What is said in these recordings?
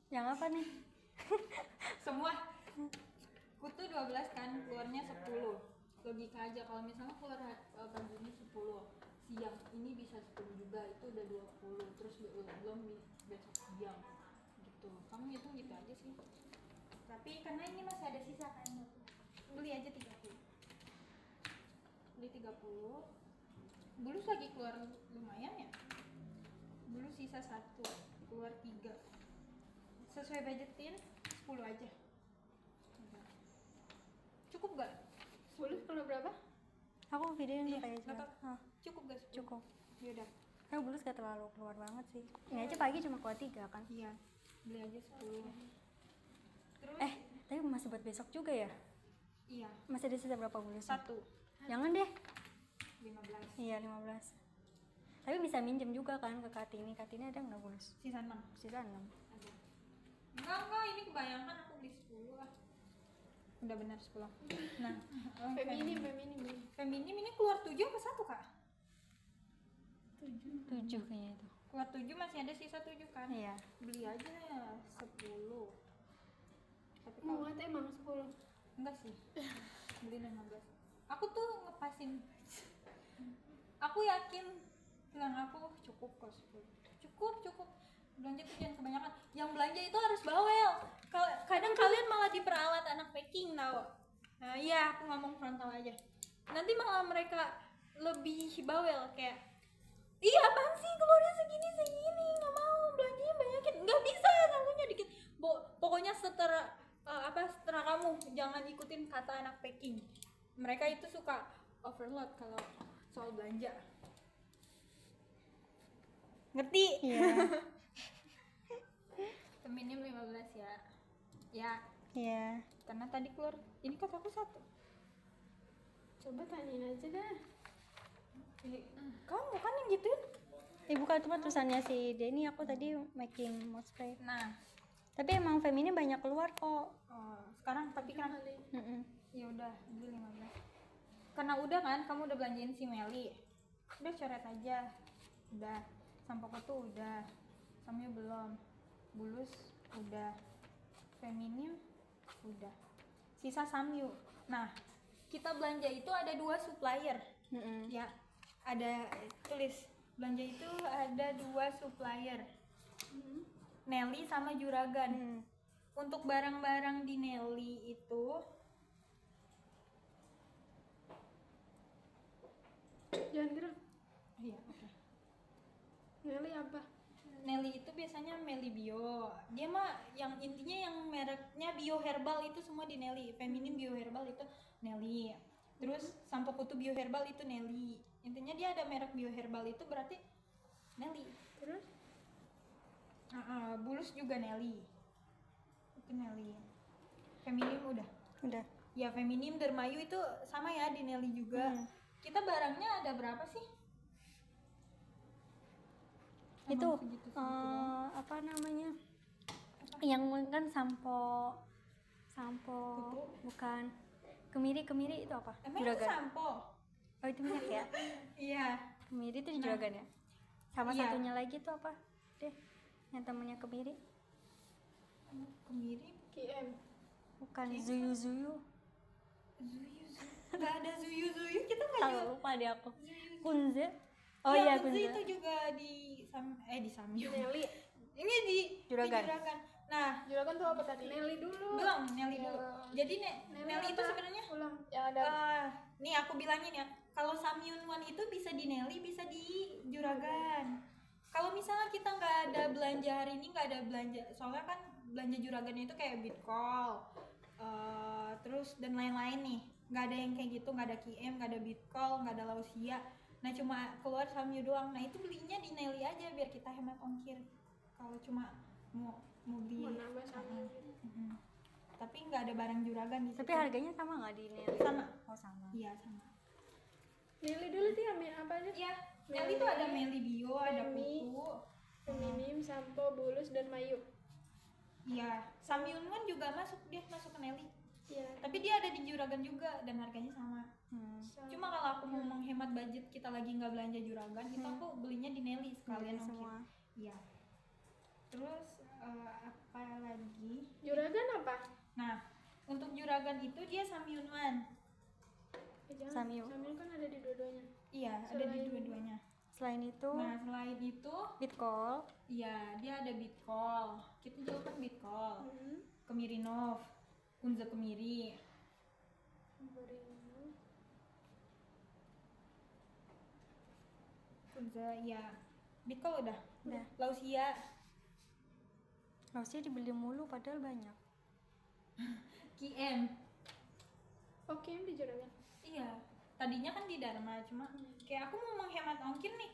Yang apa nih? Semua. Kutu 12 kan, keluarnya 10. Logika aja kalau misalnya keluar pagi ini 10, siang ini bisa 10 juga, itu udah 20. Terus belum besok siang. Gitu. Kamu hitung gitu aja sih. Tapi karena ini masih ada sisa kan, beli aja 30. Beli 30. Bulus lagi keluar lumayan ya. Bulus sisa 1, keluar 3. Sesuai budgetin 10 aja. Cukup gak? Bulus keluar berapa? Aku videoin Iya, pakai nggak aja. apa-apa. Cukup gak? 10? Cukup. Yaudah. Kan bulus gak terlalu keluar banget sih. Ini aja pagi cuma keluar 3 kan. Iya, beli aja 10. Terus Tapi masih buat besok juga ya? iya, Masih ada sisa berapa bulus? 1, Jangan deh. 15. Iya 15. Tapi bisa minjem juga kan ke Kartini. Kartini ada nggak bulus? Sisa 6. Sisa 6. Ada. Enggak, ini kebayangkan aku beli 10 lah. Udah benar 10. Nah, Feminim. Feminim ini keluar 7 apa 1, Kak? 7 kayaknya itu. Keluar 7, masih ada sisa 7 kan? Iya. Beli aja 10. Tapi Mau kalau nggak emang 10? enggak sih. Beli 15. Aku tuh ngepasin. Aku yakin bilang aku cukup kok 10. Cukup. Belanja tuh jangan kebanyakan. Yang belanja itu harus bawel. Kadang kalian malah diperalat anak packing tau. Nah iya, aku ngomong frontal aja. Nanti malah mereka lebih bawel kayak, iya apaan sih keluarnya segini, nggak mau belanjanya banyakin, nggak bisa nanggunya dikit. Pokoknya setelah kamu jangan ikutin kata anak packing. Mereka itu suka overload kalau soal belanja. Ngerti? Iya. Feminim 15 ya. Ya, Iya. karena tadi keluar ini kataku 1. Coba tanyain aja dah. Kamu kan yang gituin. Bukan cuma tulisannya si Denny. Aku tadi making mouse spray. Nah, Tapi emang feminim banyak keluar kok. sekarang tapi kan Mm-mm. ya udah beli 15. Karena udah kan kamu udah belanjain si Meli. Udah coret aja. Udah. Sampo tuh udah. Samyu belum. Bulus udah. Feminim udah. Sisa Samyu. Nah, kita belanja itu ada 2 supplier. Mm-mm. Ya, ada tulis belanja itu ada 2 supplier. Nelly sama Juragan. Untuk barang-barang di Nelly itu Jangan gerak. iya, oke. Nelly apa? Nelly itu biasanya Meli Bio. Dia mah yang intinya yang mereknya Bio Herbal itu semua di Nelly. Feminim Bio Herbal itu Nelly. Terus sampo kutu Bio Herbal itu Nelly. Intinya dia ada merek Bio Herbal itu berarti Nelly. Terus? Bulus juga Nelly. Itu Nelly. Feminim udah. Udah. Ya Feminim Dermayu itu sama ya di Nelly juga. Kita barangnya ada berapa sih? Itu Emang segitu-segitu doang. apa namanya? Yang kan sampo Kutu. bukan kemiri itu apa? Emang itu Juragan. sampo? Oh itu minyak ya? Iya. Kemiri itu juragan ya? Sama Iya. satunya lagi tuh apa? Deh, yang temennya kemiri. Kemiri. KM. Bukan Zuyu. Zuyu. Gak ada Zuyu. Kita nggak Tahu jual. lupa deh aku. Kunze. Oh Iya, iya Kunze Kunze. itu juga di di Samyu. Nelly. Ini di Juragan. di Juragan. Nah, Juragan tuh apa tadi? Nelly dulu. belum Nelly dulu. Ya. Jadi Nelly itu apa? sebenarnya Ulang. Yang ada. nih aku bilangin ya, kalau Samyun One itu bisa di Nelly, bisa di Juragan. Kalau misalnya kita nggak ada belanja hari ini, nggak ada belanja, soalnya kan belanja Juragan itu kayak Bitcall, terus dan lain-lain nih, nggak ada yang kayak gitu, nggak ada KM, nggak ada Bitcall, nggak ada Lausia. Nah cuma keluar Samyu doang. Nah itu belinya di Nelly aja biar kita hemat ongkir. Kalau cuma mau beli Mau nambah sama. tapi nggak ada barang Juragan di situ. Tapi harganya sama nggak di Nelly? Sama. Oh sama. Iya sama. Nelly dulu tuh ambil apa aja? Iya, Nelly itu ada Meli Bio, ada Femi. Kuku. Feminim, sampo, bulus, dan mayu. Iya, Samyun One juga masuk ke Nelly. Iya. Tapi dia ada di Juragan juga dan harganya sama. Cuma kalau aku mau menghemat budget, kita lagi nggak belanja Juragan, itu aku belinya di Nelly sekalian Nelly ongkir. semua. Iya. Terus apa lagi? Juragan apa? Nah, untuk juragan itu dia Samyun Wan. Jangan. Samyu. Samyu kan ada di dua-duanya. Iya, ada di Selain- dua-duanya. Selain itu, Nah, selain itu, Bitcol, iya dia ada Bitcol. Kita juga kan Bitcol. Hmm. Kemirinov, Kunze Kemiri. Merino. Kunze, iya. Bitcol udah. Udah. Lausia, harusnya dibeli mulu padahal banyak. KM. Oke, di juragan. Iya, tadinya kan di Dharma, cuma kayak aku mau menghemat ongkir nih.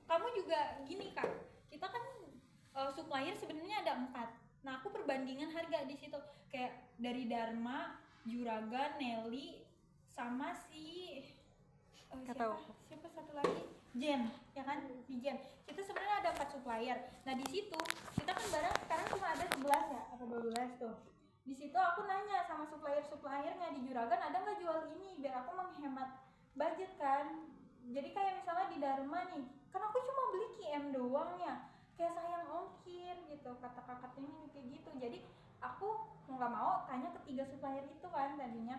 Kamu juga gini kak, kita kan supplier sebenarnya ada 4. Nah aku perbandingan harga di situ, kayak dari Dharma, Juragan, Nelly, sama si Nggak tahu. siapa satu lagi, Jen, ya kan? Di Jen. Kita sebenarnya ada 4 supplier. Nah di situ kita kan barang sekarang cuma ada 11 ya, apa 12 tuh. Di situ aku nanya sama supplier-suppliernya di Juragan ada nggak jual ini biar aku menghemat budget kan. Jadi kayak misalnya di Dharma nih, kan aku cuma beli KM doang ya, kayak sayang ongkir gitu, kata kakaknya ini kayak gitu. Jadi aku mau nggak mau tanya ke 3 supplier itu kan tadinya,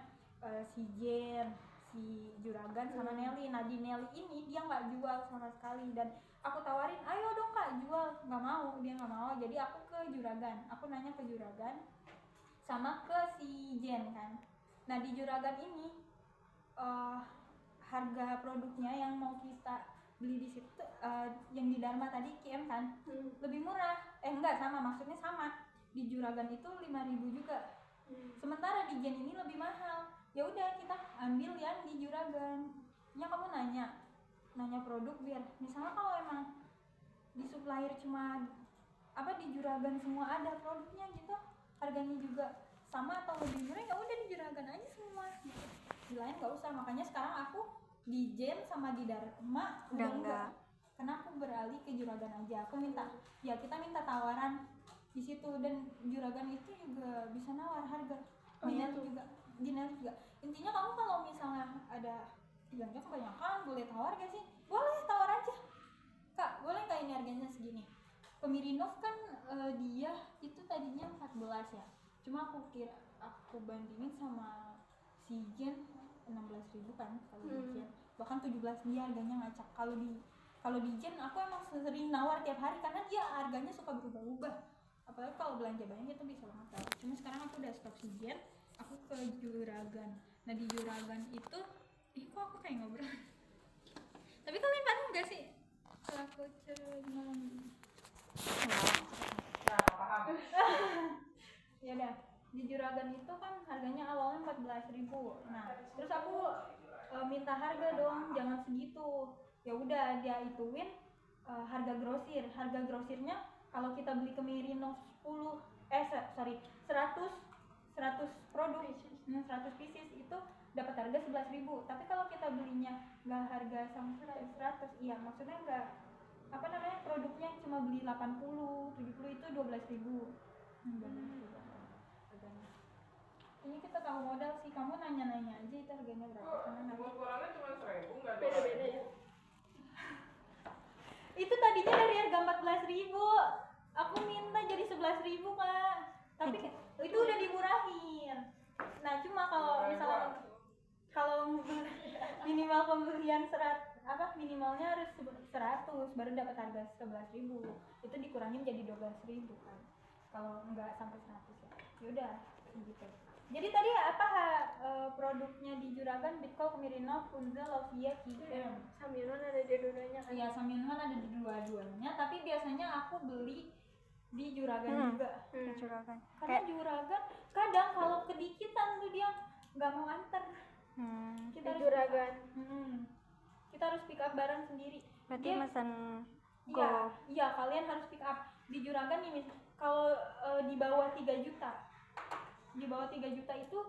si Jen, si Juragan sama Nelly. Nah di Nelly ini dia nggak jual sama sekali dan aku tawarin ayo dong kak jual, nggak mau, dia nggak mau. Jadi aku ke Juragan, aku nanya ke Juragan sama ke si Jen kan. Nah di Juragan ini harga produknya yang mau kita beli di situ, yang di Dharma tadi KM kan lebih murah, enggak sama, maksudnya sama. Di Juragan itu 5.000 juga, sementara di Jen ini lebih mahal. Ya udah kita ambil yang di Juragan. Ya kamu nanya produk biar misalnya kalau emang di supplier cuma apa di Juragan semua ada produknya gitu, harganya juga sama atau lebih murah, ya udah di Juragan aja semua gitu. Di lain nggak usah. Makanya sekarang aku di Jen sama di Dharma udah enggak, karena aku beralih ke Juragan aja. Aku minta, ya kita minta tawaran di situ, dan Juragan itu juga bisa nawar harga. Jinel juga, Jinel juga. Intinya kamu kalau misalnya ada belanja kebanyakan boleh tawar gak sih? Boleh, tawar aja. Kak, boleh nggak ini harganya segini? Pemirinov kan dia itu tadinya 14 ya. Cuma aku bandingin sama si Jen 16.000 kan kalau di Jen. Bahkan 17 dia harganya ngacak. Kalau di Jen aku emang sering nawar tiap hari karena dia harganya suka berubah-ubah. Apalagi kalau belanja banyak itu bisa banget tahu. Cuma sekarang aku udah stop si Jen, aku ke Juragan. Nah di Juragan itu, kok aku kayak ngobrol. Tapi kalian paham nggak sih? Kalau aku ngomong ya udah, di Juragan itu kan harganya awalnya 14.000. Nah terus aku minta harga dong, jangan segitu. Ya udah dia ituin harga grosirnya. Kalau kita beli ke Mirinov 100 produk, 100 pieces itu dapat harga 11.000. Tapi kalau kita belinya nggak harga sama 100, iya maksudnya nggak apa namanya, produknya cuma beli 80, 70 itu 12.000. Ini kita tahu modal sih, kamu nanya-nanya aja itu harganya berapa, karena nanti Ukurannya cuma 1.000, nggak ada Beda-beda ya. itu tadinya dari harga 14.000 aku minta jadi 11.000 kak, tapi itu udah dimurahin. Nah cuma kalau misalnya minimal pembelian minimalnya harus 100 baru dapat harga 11.000, itu dikurangin jadi 12.000 kan kalau nggak sampai 100 ya. Yaudah gitu. Jadi tadi produknya di Juragan, Bitcol, Kemirinov, Kunze, Lovia, KM. Samyunan ada di dua-duanya kan? Iya, Samyunan ada di dua-duanya, tapi biasanya aku beli di Juragan juga. Juragan. Karena Juragan kadang kalau kedikitan tuh dia nggak mau antar. Di Juragan. Kita harus pick up barang sendiri. Berarti Dia- pesan Iya, kalian harus pick up. Di Juragan ini kalau di bawah 3 juta. Di bawah 3 juta itu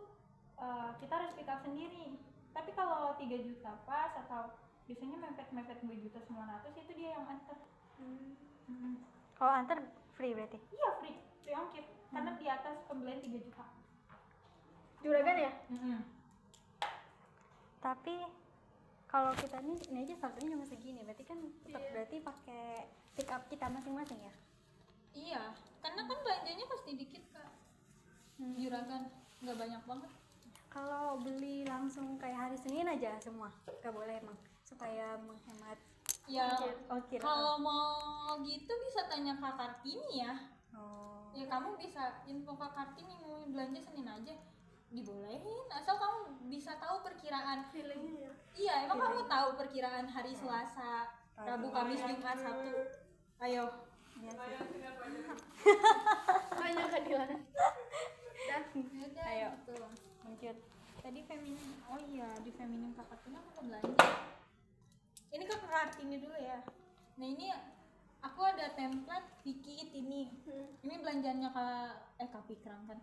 kita harus pick up sendiri. Tapi kalau 3 juta pas atau biasanya mepet 2.900.000 itu dia yang antar. Kalau antar free berarti. Iya, free ongkir. Karena di atas pembelian 3 juta. Juragan ya? Tapi kalau kita ini aja saldonya cuma segini, berarti kan tetap Iya. berarti pakai pick up kita masing-masing ya. Iya, karena karena kan belanjanya pasti dikit kak. Juragan nggak banyak banget. Kalau beli langsung kayak hari Senin aja semua, nggak boleh emang supaya menghemat Ya ongkir. kalau mau gitu bisa tanya Kak Kartini ya. Oh. Ya kamu bisa info Kak Kartini mau belanja Senin aja dibolehin, asal kamu bisa tahu perkiraan. Feelingnya ya. Iya, emang kamu tahu perkiraan hari Selasa, Rabu, Kamis, Jumat, Sabtu. Ayo. Iya sih. Saya sini apa aja? Banyak kan di mana? Udah, Ayo. gitu. Lanjut. Tadi feminim. Oh iya, di feminim Kak Kartini aku udah belanja. Ini Kak Kartini dulu ya. Nah, ini aku ada template dikit ini. Ini belanjaannya Kak Fikram kan.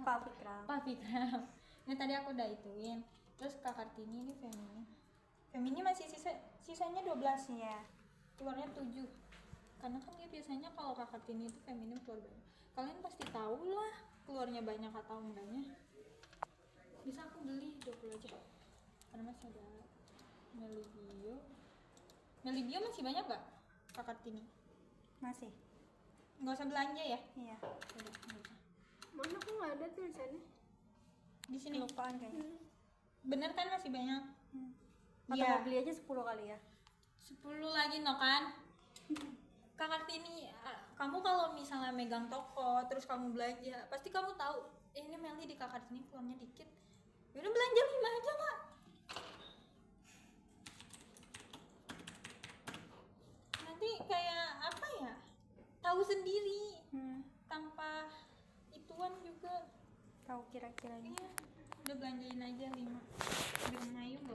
Pak Fikram. Pak Fikram. Ini tadi aku udah ituin. Terus Kak Kartini ini feminim. Feminim masih sisanya 12. Iya. Keluarnya 7. Karena kan dia biasanya kalau Kak Kartini itu feminim keluar banyak. Kalian pasti tahu lah keluarnya banyak atau enggaknya. Bisa aku beli 20 aja. Karena masih ada Melibio masih banyak gak Kak Kartini? Masih. Nggak usah belanja ya? Iya. Udah, nggak usah. Mana aku nggak ada tulisannya. Di sini. Kelupaan kayaknya. Bener kan masih banyak? Atau Iya. mau beli aja 10 kali ya. 10 lagi no kan? Kak Kartini, kamu kalau misalnya megang toko terus kamu belanja, pasti kamu tahu ini Meli di Kak Kartini keluarnya dikit. Yaudah belanja 5 aja Kak. Nanti kayak apa ya? Tahu sendiri tanpa ituan juga. Tahu kira-kiranya. Iya, udah belanjain aja 5. Di rumah yuk.